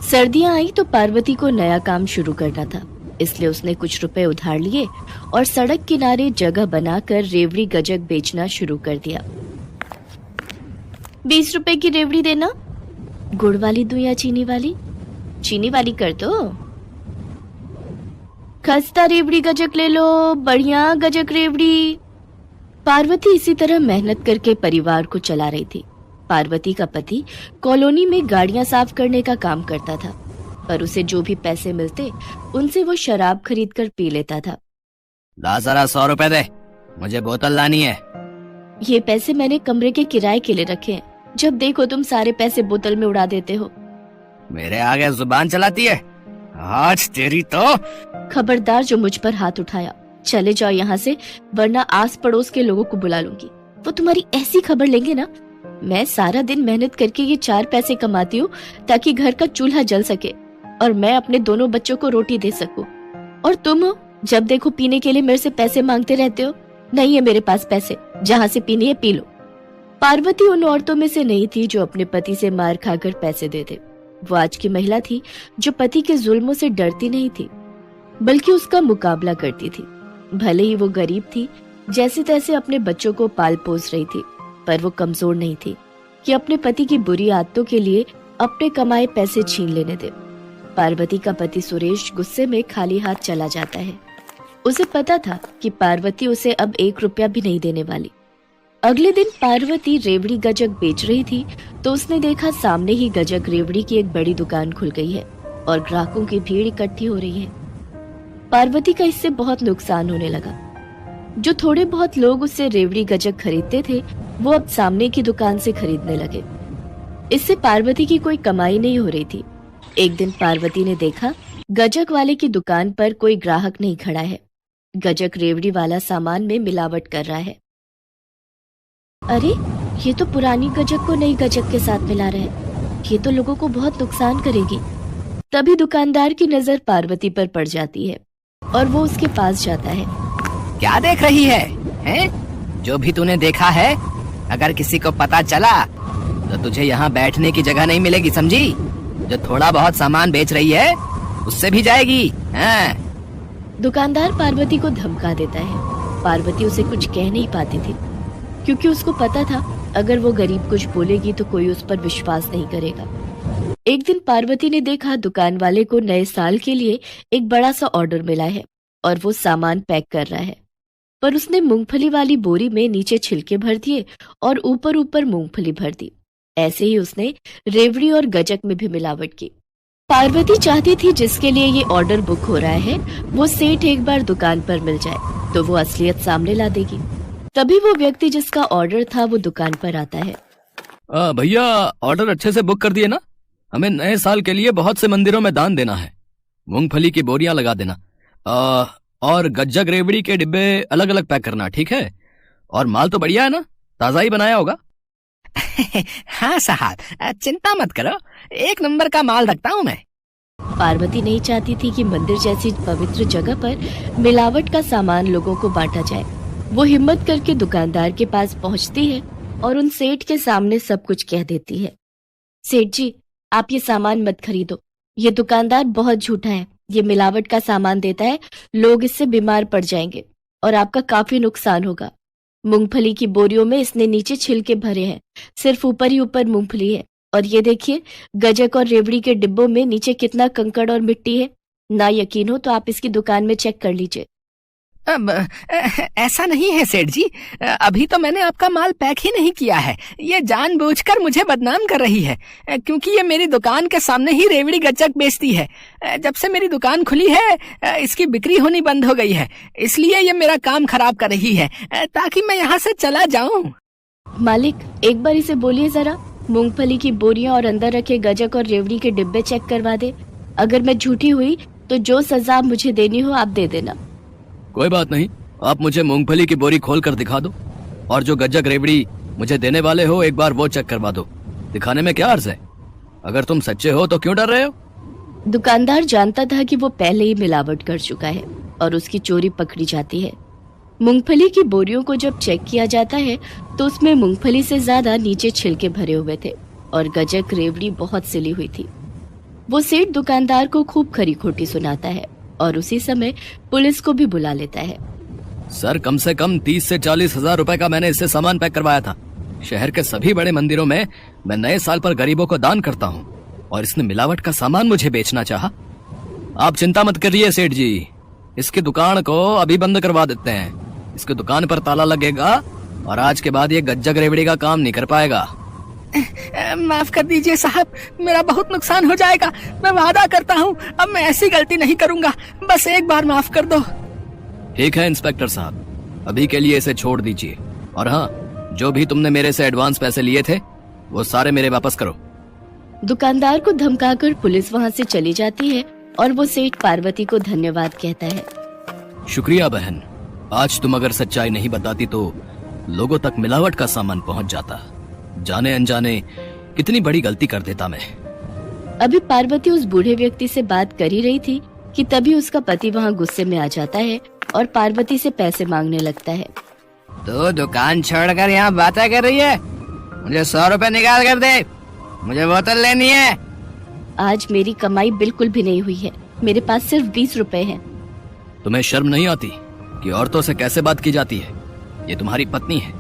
सर्दियां आई तो पार्वती को नया काम शुरू करना था, इसलिए उसने कुछ रुपए उधार लिए और सड़क किनारे जगह बनाकर रेवड़ी गजक बेचना शुरू कर दिया। 20 रुपए की रेवड़ी देना। गुड़ वाली दूं या चीनी वाली? चीनी वाली कर दो। खस्ता रेवड़ी गजक ले लो, बढ़िया गजक रेवड़ी। पार्वती इसी तरह मेहनत करके परिवार को चला रही थी। पार्वती का पति कॉलोनी में गाड़ियां साफ करने का काम करता था, पर उसे जो भी पैसे मिलते उनसे वो शराब खरीद कर पी लेता था। ला जरा 100 रुपए दे, मुझे बोतल लानी है। ये पैसे मैंने कमरे के किराए के लिए रखे हैं, जब देखो तुम सारे पैसे बोतल में उड़ा देते हो। मेरे आगे जुबान चलाती है, आज तेरी तो। खबरदार जो मुझ पर हाथ उठाया, चले जाओ यहाँ से, वरना आस पड़ोस के लोगों को बुला लूंगी। वो तुम्हारी ऐसी खबर लेंगे ना। मैं सारा दिन मेहनत करके ये 4 पैसे कमाती हूँ ताकि घर का चूल्हा जल सके और मैं अपने दोनों बच्चों को रोटी दे सकूं। और तुम हो, जब देखो पीने के लिए मेरे से पैसे मांगते रहते हो। नहीं है मेरे पास पैसे, जहाँ से पीनी है पी लो। पार्वती उन औरतों में से नहीं थी जो अपने पति से मार खाकर पैसे दे दे। वो आज की महिला थी जो पति के जुल्मों से डरती नहीं थी, बल्कि उसका मुकाबला करती थी। भले ही वो गरीब थी, जैसे तैसे अपने बच्चों को पाल पोस रही थी, पर वो कमजोर नहीं थी कि अपने पति की बुरी आदतों के लिए अपने कमाए पैसे छीन लेने दे। पार्वती का पति सुरेश गुस्से में खाली हाथ चला जाता है। उसे पता था कि पार्वती उसे अब 1 रुपया भी नहीं देने वाली। अगले दिन पार्वती रेवड़ी गजक बेच रही थी तो उसने देखा सामने ही गजक रेवड़ी की एक बड़ी दुकान खुल गई है और ग्राहकों की भीड़ इकट्ठी हो रही है। पार्वती का इससे बहुत नुकसान होने लगा। जो थोड़े बहुत लोग उससे रेवड़ी गजक खरीदते थे वो अब सामने की दुकान से खरीदने लगे। इससे पार्वती की कोई कमाई नहीं हो रही थी। एक दिन पार्वती ने देखा गजक वाले की दुकान पर कोई ग्राहक नहीं खड़ा है। गजक रेवड़ी वाला सामान में मिलावट कर रहा है। अरे, ये तो पुरानी गजक को नई गजक के साथ मिला रहे हैं। ये तो लोगों को बहुत नुकसान करेगी। तभी दुकानदार की नजर पार्वती पर पड़ जाती है और वो उसके पास जाता है। क्या देख रही है? हैं? जो भी तूने देखा है, अगर किसी को पता चला तो तुझे यहाँ बैठने की जगह नहीं मिलेगी, समझी? जो थोड़ा बहुत सामान बेच रही है उससे भी जाएगी। हैं? दुकानदार पार्वती को धमका देता है। पार्वती उसे कुछ कह नहीं पाती थी, क्योंकि उसको पता था अगर वो गरीब कुछ बोलेगी तो कोई उस पर विश्वास नहीं करेगा। एक दिन पार्वती ने देखा दुकान वाले को नए साल के लिए एक बड़ा सा ऑर्डर मिला है और वो सामान पैक कर रहा है, पर उसने मूंगफली वाली बोरी में नीचे छिलके भर दिए और ऊपर ऊपर मूंगफली भर दी। ऐसे ही उसने रेवड़ी और गजक में भी मिलावट की। पार्वती चाहती थी जिसके लिए ये ऑर्डर बुक हो रहा है वो सेठ एक बार दुकान पर मिल जाए तो वो असलियत सामने ला देगी। तभी वो व्यक्ति जिसका ऑर्डर था वो दुकान पर आता है। भैया, ऑर्डर अच्छे से बुक कर दिए ना? हमें नए साल के लिए बहुत से मंदिरों में दान देना है। मूंगफली की बोरियां लगा देना और गज्जक रेवड़ी के डिब्बे अलग अलग पैक करना, ठीक है? और माल तो बढ़िया है ना? ताजा ही बनाया होगा। हाँ साहब, चिंता मत करो, 1 नंबर का माल रखता हूँ मैं। पार्वती नहीं चाहती थी कि मंदिर जैसी पवित्र जगह पर मिलावट का सामान लोगों को बांटा जाए। वो हिम्मत करके दुकानदार के पास पहुंचती है और उन सेठ के सामने सब कुछ कह देती है। सेठ जी, आप ये सामान मत खरीदो। ये दुकानदार बहुत झूठा है। ये मिलावट का सामान देता है, लोग इससे बीमार पड़ जाएंगे और आपका काफी नुकसान होगा। मूंगफली की बोरियों में इसने नीचे छिलके भरे हैं, सिर्फ ऊपर ही ऊपर मूंगफली है। और ये देखिए, गजक और रेवड़ी के डिब्बों में नीचे कितना कंकड़ और मिट्टी है। ना यकीन हो तो आप इसकी दुकान में चेक कर लीजिए। ऐसा नहीं है सेठ जी, अभी तो मैंने आपका माल पैक ही नहीं किया है। ये जानबूझकर मुझे बदनाम कर रही है, क्योंकि ये मेरी दुकान के सामने ही रेवड़ी गज्जक बेचती है। जब से मेरी दुकान खुली है इसकी बिक्री होनी बंद हो गई है, इसलिए ये मेरा काम खराब कर रही है ताकि मैं यहाँ से चला जाऊँ। मालिक, एक बार इसे बोलिए जरा, मूंगफली की बोरियां और अंदर रखे गजक और रेवड़ी के डिब्बे चेक करवा दे। अगर मैं झूठी हुई तो जो सजा मुझे देनी हो आप दे देना। कोई बात नहीं, आप मुझे मूंगफली की बोरी खोल कर दिखा दो और जो गज्जक रेवड़ी मुझे देने वाले हो एक बार वो चेक करवा दो। दिखाने में क्या अर्ज है? अगर तुम सच्चे हो तो क्यों डर रहे हो? दुकानदार जानता था कि वो पहले ही मिलावट कर चुका है और उसकी चोरी पकड़ी जाती है। मूंगफली की बोरियों को जब चेक किया जाता है तो उसमें मूंगफली से ज्यादा नीचे छिलके भरे हुए थे और गजक रेवड़ी बहुत सिली हुई थी। वो सेठ दुकानदार को खूब खरी खोटी सुनाता है और उसी समय पुलिस को भी बुला लेता है। सर, कम से कम 30 से 40 हजार रुपए का मैंने इससे सामान पैक करवाया था। शहर के सभी बड़े मंदिरों में मैं नए साल पर गरीबों को दान करता हूँ और इसने मिलावट का सामान मुझे बेचना चाहा। आप चिंता मत करिए सेठ जी, इसकी दुकान को अभी बंद करवा देते हैं। इसकी दुकान पर ताला लगेगा और आज के बाद ये गज्जक रेवड़ी का काम नहीं कर पाएगा। माफ कर दीजिए साहब, मेरा बहुत नुकसान हो जाएगा। मैं वादा करता हूँ अब मैं ऐसी गलती नहीं करूँगा। बस एक बार माफ कर दो। ठीक है इंस्पेक्टर साहब, अभी के लिए इसे छोड़ दीजिए। और हाँ, जो भी तुमने मेरे से एडवांस पैसे लिए थे वो सारे मेरे वापस करो। दुकानदार को धमकाकर पुलिस वहाँ से चली जाती है और वो सेठ पार्वती को धन्यवाद कहता है। शुक्रिया बहन, आज तुम अगर सच्चाई नहीं बताती तो लोगों तक मिलावट का सामान पहुंच जाता। जाने अनजाने कितनी बड़ी गलती कर देता मैं। अभी पार्वती उस बूढ़े व्यक्ति से बात कर ही रही थी कि तभी उसका पति वहाँ गुस्से में आ जाता है और पार्वती से पैसे मांगने लगता है। तो दुकान छोड़कर यहाँ बातें कर रही है? मुझे 100 रुपए निकाल कर दे, मुझे बोतल लेनी है। आज मेरी कमाई बिल्कुल भी नहीं हुई है, मेरे पास सिर्फ 20 रुपए हैं। तुम्हें शर्म नहीं आती कि औरतों से कैसे बात की जाती है? ये तुम्हारी पत्नी है,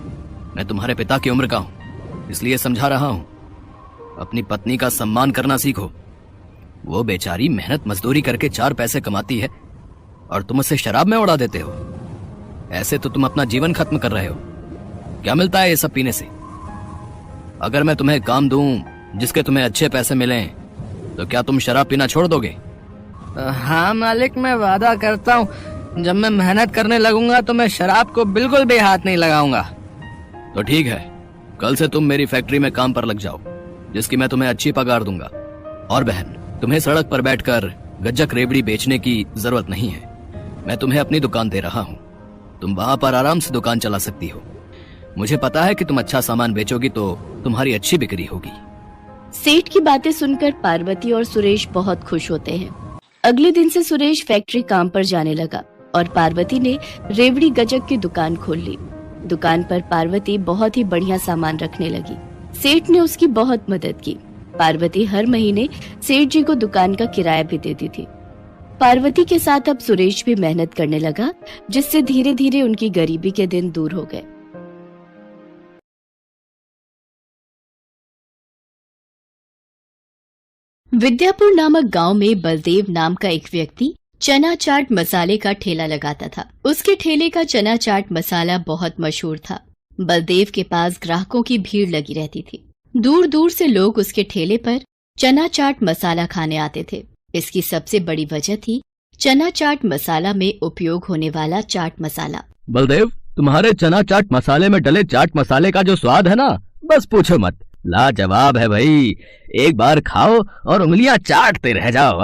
मैं तुम्हारे पिता की उम्र का हूँ, इसलिए समझा रहा हूँ। अपनी पत्नी का सम्मान करना सीखो। वो बेचारी मेहनत मजदूरी करके 4 पैसे कमाती है और तुम उसे शराब में उड़ा देते हो। ऐसे तो तुम अपना जीवन खत्म कर रहे हो। क्या मिलता है ये सब पीने से? अगर मैं तुम्हें काम दूं जिसके तुम्हें अच्छे पैसे मिलें तो क्या तुम शराब पीना छोड़ दोगे? हाँ मालिक, मैं वादा करता हूँ जब मैं मेहनत करने लगूंगा तो मैं शराब को बिल्कुल भी हाथ नहीं लगाऊंगा। तो ठीक है, कल से तुम मेरी फैक्ट्री में काम पर लग जाओ, जिसकी मैं तुम्हें अच्छी पगार दूंगा। और बहन, तुम्हें सड़क पर बैठकर गज्जक रेवड़ी बेचने की जरूरत नहीं है। मैं तुम्हें अपनी दुकान दे रहा हूँ, तुम वहां पर आराम से दुकान चला सकती हो। मुझे पता है कि तुम अच्छा सामान बेचोगी तो तुम्हारी अच्छी बिक्री होगी। सेठ की बातें सुनकर पार्वती और सुरेश बहुत खुश होते हैं। अगले दिन से सुरेश फैक्ट्री काम पर जाने लगा और पार्वती ने रेवड़ी गज्जक की दुकान खोल ली। दुकान पर पार्वती बहुत ही बढ़िया सामान रखने लगी। सेठ ने उसकी बहुत मदद की। पार्वती हर महीने सेठ जी को दुकान का किराया भी देती थी। पार्वती के साथ अब सुरेश भी मेहनत करने लगा, जिससे धीरे धीरे उनकी गरीबी के दिन दूर हो गए। विद्यापुर नामक गांव में बलदेव नाम का एक व्यक्ति चना चाट मसाले का ठेला लगाता था। उसके ठेले का चना चाट मसाला बहुत मशहूर था। बलदेव के पास ग्राहकों की भीड़ लगी रहती थी। दूर दूर से लोग उसके ठेले पर चना चाट मसाला खाने आते थे। इसकी सबसे बड़ी वजह थी चना चाट मसाला में उपयोग होने वाला चाट मसाला। बलदेव, तुम्हारे चना चाट मसाले में डले चाट मसाले का जो स्वाद है ना, बस पूछो मत, लाजवाब है भाई। एक बार खाओ और उंगलियां चाटते रह जाओ।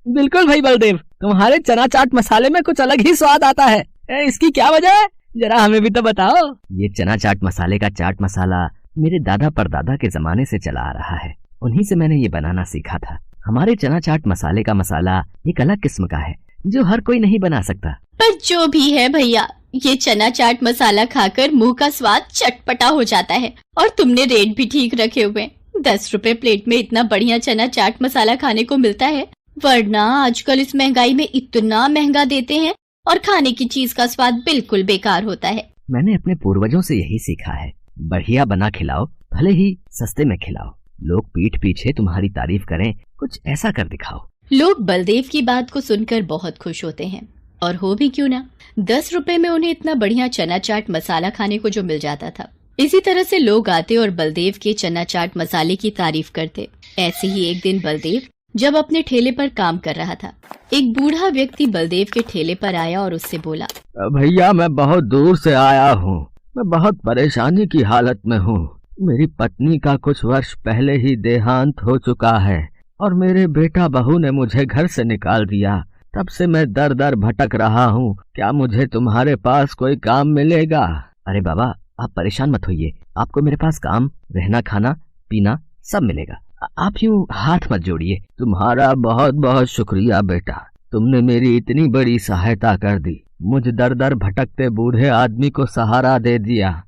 बिल्कुल भाई बलदेव, तुम्हारे चना चाट मसाले में कुछ अलग ही स्वाद आता है। इसकी क्या वजह है, जरा हमें भी तो बताओ। ये चना चाट मसाले का चाट मसाला मेरे दादा परदादा के जमाने से चला आ रहा है। उन्हीं से मैंने ये बनाना सीखा था। हमारे चना चाट मसाले का मसाला एक अलग किस्म का है जो हर कोई नहीं बना सकता। पर जो भी है भैया, ये चना चाट मसाला खाकर मुंह का स्वाद चटपटा हो जाता है और तुमने रेट भी ठीक रखे हुए। 10 रुपए प्लेट में इतना बढ़िया चना चाट मसाला खाने को मिलता है, वरना आजकल इस महंगाई में इतना महंगा देते हैं और खाने की चीज का स्वाद बिल्कुल बेकार होता है। मैंने अपने पूर्वजों से यही सीखा है, बढ़िया बना खिलाओ, भले ही सस्ते में खिलाओ। लोग पीठ पीछे तुम्हारी तारीफ करें, कुछ ऐसा कर दिखाओ। लोग बलदेव की बात को सुनकर बहुत खुश होते हैं, और हो भी क्यों ना, 10 रुपए में उन्हें इतना बढ़िया चना चाट मसाला खाने को जो मिल जाता था। इसी तरह से लोग आते और बलदेव के चना चाट मसाले की तारीफ करते। ऐसे ही एक दिन बलदेव जब अपने ठेले पर काम कर रहा था, एक बूढ़ा व्यक्ति बलदेव के ठेले पर आया और उससे बोला, भैया मैं बहुत दूर से आया हूँ, मैं बहुत परेशानी की हालत में हूँ। मेरी पत्नी का कुछ वर्ष पहले ही देहांत हो चुका है और मेरे बेटा बहू ने मुझे घर से निकाल दिया। तब से मैं दर दर भटक रहा हूँ। क्या मुझे तुम्हारे पास कोई काम मिलेगा? अरे बाबा, आप परेशान मत होइए, आपको मेरे पास काम, रहना, खाना, पीना सब मिलेगा। आप यूँ हाथ मत जोड़िए। तुम्हारा बहुत बहुत शुक्रिया बेटा, तुमने मेरी इतनी बड़ी सहायता कर दी। मुझ दर दर भटकते बूढ़े आदमी को सहारा दे दिया।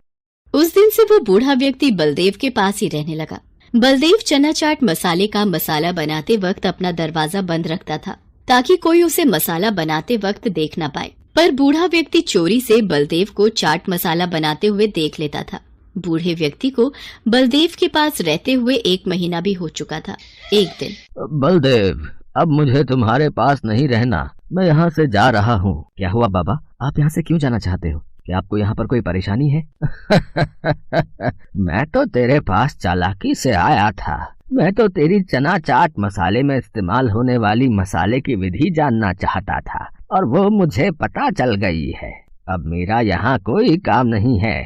उस दिन से वो बूढ़ा व्यक्ति बलदेव के पास ही रहने लगा। बलदेव चना चाट मसाले का मसाला बनाते वक्त अपना दरवाजा बंद रखता था ताकि कोई उसे मसाला बनाते वक्त देख न पाए। पर बूढ़ा व्यक्ति चोरी से बलदेव को चाट मसाला बनाते हुए देख लेता था। बूढ़े व्यक्ति को बलदेव के पास रहते हुए 1 महीना भी हो चुका था। एक दिन, बलदेव, अब मुझे तुम्हारे पास नहीं रहना, मैं यहाँ से जा रहा हूँ। क्या हुआ बाबा, आप यहाँ से क्यों जाना चाहते हो? क्या आपको यहाँ पर कोई परेशानी है? मैं तो तेरे पास चालाकी से आया था। मैं तो तेरी चना चाट मसाले में इस्तेमाल होने वाली मसाले की विधि जानना चाहता था और वो मुझे पता चल गई है। अब मेरा यहाँ कोई काम नहीं है,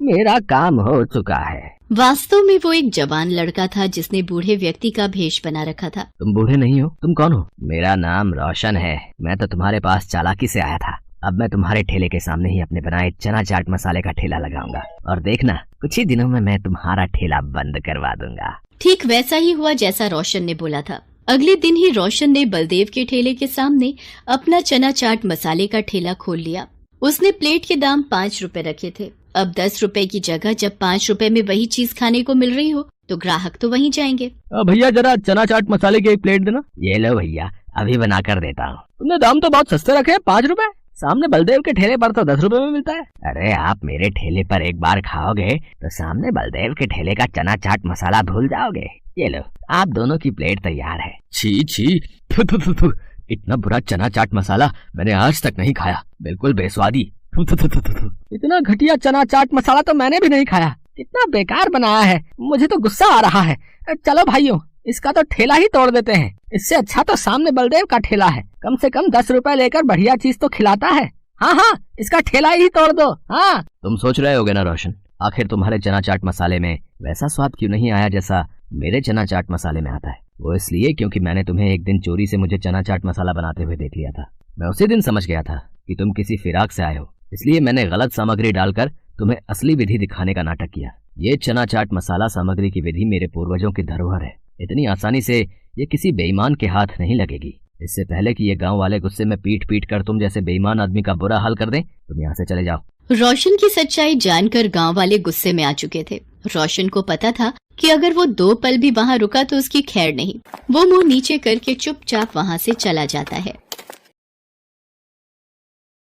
मेरा काम हो चुका है। वास्तव में वो एक जवान लड़का था जिसने बूढ़े व्यक्ति का भेष बना रखा था। तुम बूढ़े नहीं हो, तुम कौन हो? मेरा नाम रोशन है। मैं तो तुम्हारे पास चालाकी से आया था। अब मैं तुम्हारे ठेले के सामने ही अपने बनाए चना चाट मसाले का ठेला लगाऊंगा और देखना, कुछ ही दिनों में मैं तुम्हारा ठेला बंद करवा दूंगा। ठीक वैसा ही हुआ जैसा रोशन ने बोला था। अगले दिन ही रोशन ने बलदेव के ठेले के सामने अपना चना चाट मसाले का ठेला खोल लिया। उसने प्लेट के दाम 5 रुपए रखे थे। अब 10 रुपए की जगह जब 5 रुपए में वही चीज खाने को मिल रही हो तो ग्राहक तो वहीं जाएंगे। भैया जरा चना चाट मसाले की 1 प्लेट देना। ये लो भैया, अभी बना कर देता हूँ। तुमने दाम तो बहुत सस्ते रखे हैं, 5 रुपए। सामने बलदेव के ठेले पर तो 10 रुपए में मिलता है। अरे आप मेरे ठेले पर एक बार खाओगे तो सामने बलदेव के ठेले का चना चाट मसाला भूल जाओगे। ये लो, आप दोनों की प्लेट तैयार है। छी छी, फु, फु, फु, फु। इतना बुरा चना चाट मसाला मैंने आज तक नहीं खाया, बिल्कुल बेस्वादी। फु, फु, फु, फु, फु। इतना घटिया चना चाट मसाला तो मैंने भी नहीं खाया। कितना बेकार बनाया है, मुझे तो गुस्सा आ रहा है। चलो भाइयों, इसका तो ठेला ही तोड़ देते हैं। इससे अच्छा तो सामने बलदेव का ठेला है, कम से कम 10 रुपए लेकर बढ़िया चीज तो खिलाता है। हाँ, इसका ठेला ही तोड़ दो। हाँ, तुम सोच रहे होगे ना रोशन, आखिर तुम्हारे चना चाट मसाले में वैसा स्वाद क्यों नहीं आया जैसा मेरे चना चाट मसाले में आता है? वो इसलिए क्योंकि मैंने तुम्हें एक दिन चोरी से मुझे चना चाट मसाला बनाते हुए देख लिया था। मैं उसी दिन समझ गया था कि तुम किसी फिराक से आए हो, इसलिए मैंने गलत सामग्री डालकर तुम्हें असली विधि दिखाने का नाटक किया। ये चना चाट मसाला सामग्री की विधि मेरे पूर्वजों की धरोहर है। इतनी आसानी से ये किसी बेईमान के हाथ नहीं लगेगी। इससे पहले कि ये गांव वाले गुस्से में पीट कर तुम जैसे बेईमान आदमी का बुरा हाल कर दें, तुम यहाँ से चले जाओ। रोशन की सच्चाई जानकर गांव वाले गुस्से में आ चुके थे। रोशन को पता था कि अगर वो 2 पल भी वहाँ रुका तो उसकी खैर नहीं। वो मुंह नीचे करके चुपचाप वहाँ से चला जाता है।